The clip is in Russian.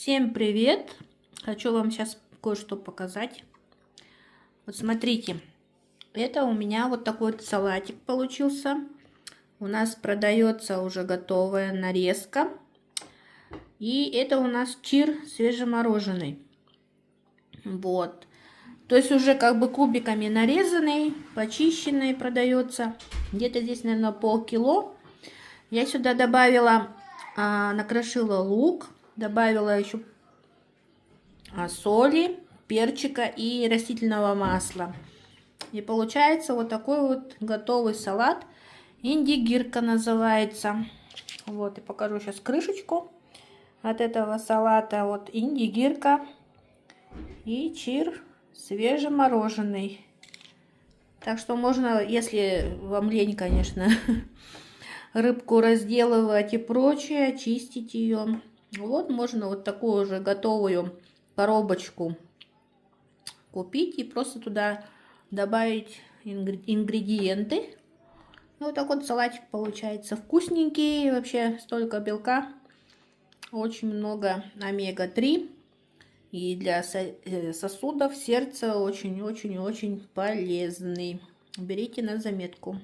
Всем привет! Хочу вам сейчас кое-что показать. Вот смотрите, это у меня вот такой вот салатик получился. У нас продается уже готовая нарезка. И это у нас чир свежемороженый. Вот. То есть уже как бы кубиками нарезанный, почищенный продается. Где-то здесь, наверное, полкило. Я сюда добавила, накрошила лук. Добавила еще соли, перчика и растительного масла. И получается вот такой вот готовый салат. Индигирка называется. Вот, и покажу сейчас крышечку от этого салата. Вот индигирка и чир свежемороженый. Так что можно, если вам лень, конечно, рыбку разделывать и прочее, очистить ее. Вот можно вот такую уже готовую коробочку купить и просто туда добавить ингредиенты. Вот так вот салатик получается вкусненький. Вообще столько белка, очень много омега-3. И для сосудов, сердца очень-очень-очень полезный. Берите на заметку.